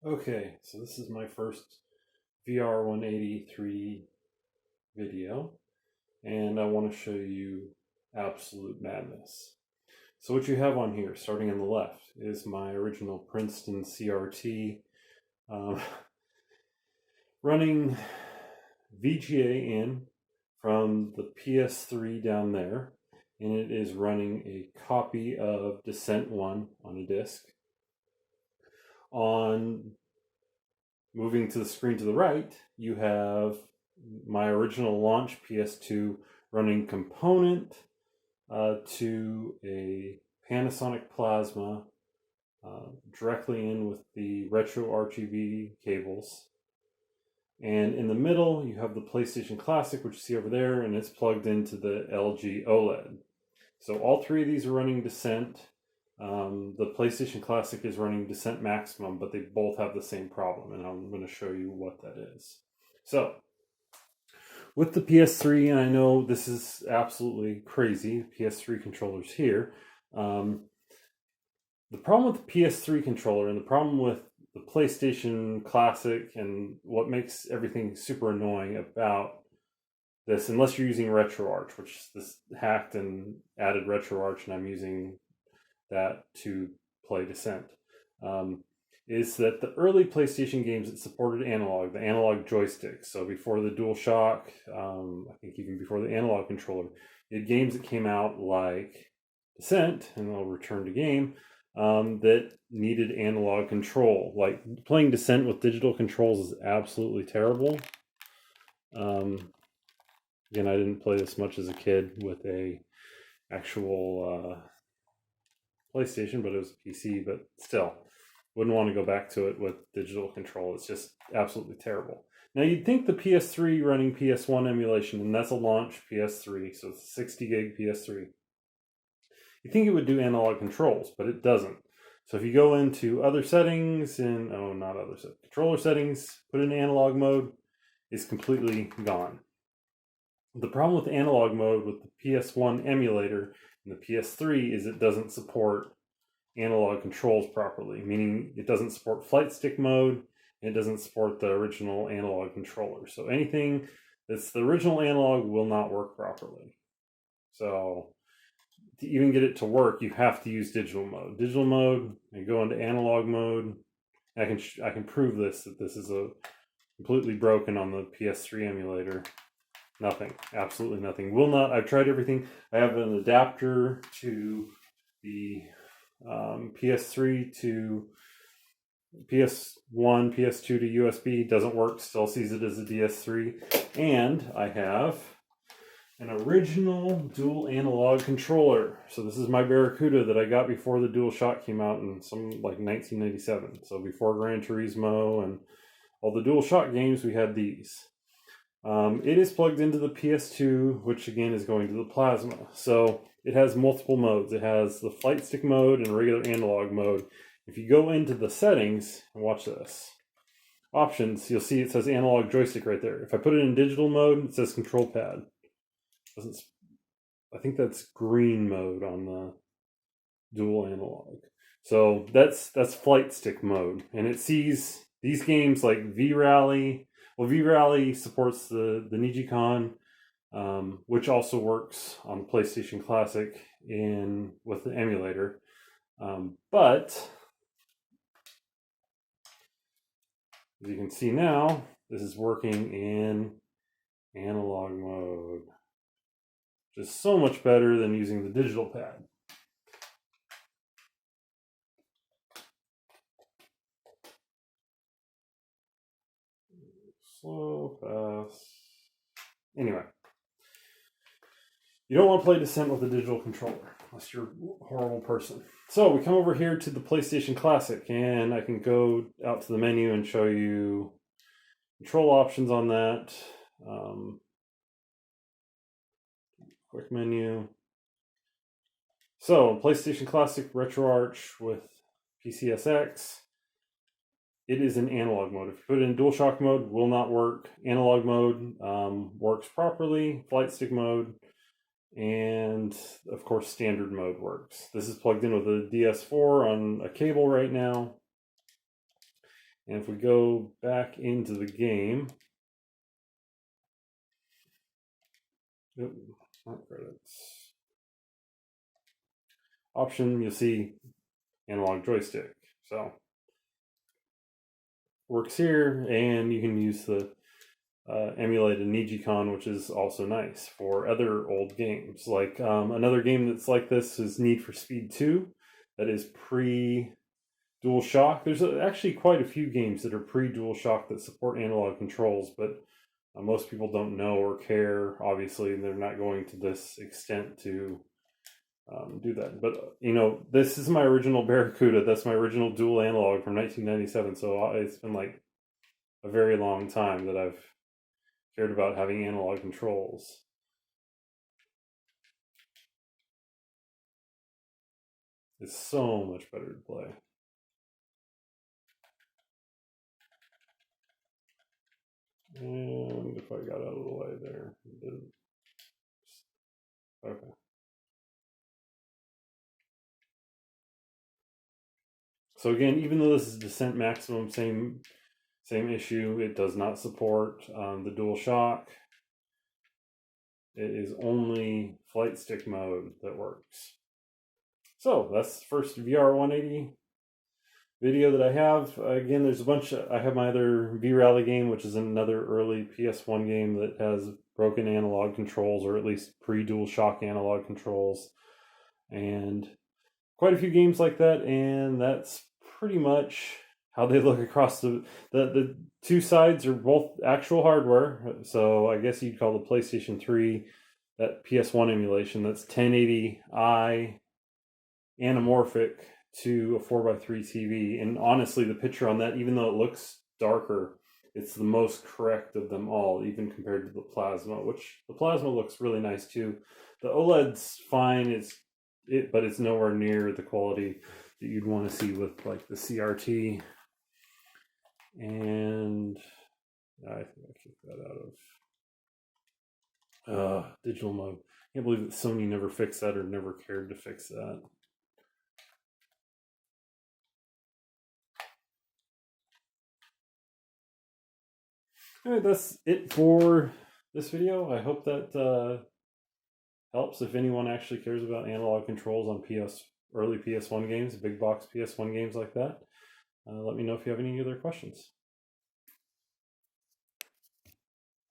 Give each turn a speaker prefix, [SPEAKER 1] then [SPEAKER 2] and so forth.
[SPEAKER 1] Okay, so this is my first VR180 3D video, and I want to show you absolute madness. So what you have on here, starting on the left, is my original Princeton CRT running VGA in from the PS3 down there, and it is running a copy of Descent 1 on a disc. On moving to the screen to the right, you have my original launch PS2 running component to a Panasonic Plasma directly in with the RetroRGB cables. And in the middle, you have the PlayStation Classic, which you see over there, and it's plugged into the LG OLED. So all three of these are running Descent. The PlayStation Classic is running Descent Maximum, but they both have the same problem, and I'm going to show you what that is. So, with the PS3, and I know this is absolutely crazy, PS3 controllers here. The problem with the PS3 controller and the problem with the PlayStation Classic and what makes everything super annoying about this, unless you're using RetroArch, which this hacked and added RetroArch, and I'm using that to play Descent, is that the early PlayStation games that supported analog, the analog joystick, so before the DualShock, I think even before the analog controller, you had games that came out like Descent, and I'll return to game, that needed analog control. Like playing Descent with digital controls is absolutely terrible. Again, I didn't play this much as a kid with a actual PlayStation, but it was a PC, but still wouldn't want to go back to it with digital control. It's just absolutely terrible. Now you'd think the PS3 running PS1 emulation, and that's a launch PS3, so it's a 60 gig PS3. You think it would do analog controls, but it doesn't. So if you go into other settings and controller settings, put in analog mode, it's completely gone. The problem with analog mode with the PS1 emulator and the PS3 is it doesn't support analog controls properly, meaning it doesn't support flight stick mode, and it doesn't support the original analog controller. So anything that's the original analog will not work properly. So to even get it to work, you have to use digital mode. Digital mode, and go into analog mode. I can prove this, that this is a completely broken on the PS3 emulator. Nothing, absolutely nothing. Will not. I've tried everything. I have an adapter to the PS3 to PS1, PS2 to USB. Doesn't work. Still sees it as a DS3. And I have an original dual analog controller. So this is my Barracuda that I got before the DualShock came out in some like 1997. So before Gran Turismo and all the DualShock games, we had these. It is plugged into the PS2, which again is going to the Plasma. So it has multiple modes. It has the flight stick mode and regular analog mode. If you go into the settings, and watch this, options, you'll see it says analog joystick right there. If I put it in digital mode, it says control pad. I think that's green mode on the dual analog. So that's flight stick mode. And it sees these games like V-Rally. Well, V-Rally supports the Nijicon, which also works on the PlayStation Classic with the emulator. But as you can see now, this is working in analog mode. Just so much better than using the digital pad. Slow, fast. Anyway, you don't want to play Descent with a digital controller unless you're a horrible person. So we come over here to the PlayStation Classic, and I can go out to the menu and show you control options on that. Quick menu. So PlayStation Classic RetroArch with PCSX. It is in analog mode. If you put it in DualShock mode, will not work. Analog mode works properly. Flight stick mode, and of course standard mode works. This is plugged in with a DS4 on a cable right now. And if we go back into the game, not credits. Option, you'll see analog joystick. So works here, and you can use the emulated Nijicon, which is also nice for other old games. Like another game that's like this is Need for Speed 2, that is pre-DualShock. There's actually quite a few games that are pre-DualShock that support analog controls, but most people don't know or care. Obviously, they're not going to this extent to do that. But, you know, this is my original Barracuda. That's my original dual analog from 1997. So it's been like a very long time that I've cared about having analog controls. It's so much better to play. And if I got out of the way there, it didn't. Okay. So again, even though this is Descent Maximum, same issue. It does not support the DualShock. It is only flight stick mode that works. So that's the first VR180 video that I have. Again, there's a bunch. I have my other V-Rally game, which is another early PS1 game that has broken analog controls, or at least pre-DualShock analog controls, and quite a few games like that. And that's pretty much how they look across the two sides are both actual hardware. So I guess you'd call the PlayStation 3 that PS1 emulation. That's 1080i anamorphic to a 4x3 TV. And honestly, the picture on that, even though it looks darker, it's the most correct of them all, even compared to the Plasma, which the Plasma looks really nice too. The OLED's fine, but it's nowhere near the quality that you'd want to see with like the CRT. And I think I kicked that out of digital mode. I can't believe that Sony never fixed that or never cared to fix that. Anyway, that's it for this video. I hope that helps if anyone actually cares about analog controls on early PS1 games, big box PS1 games like that. Let me know if you have any other questions.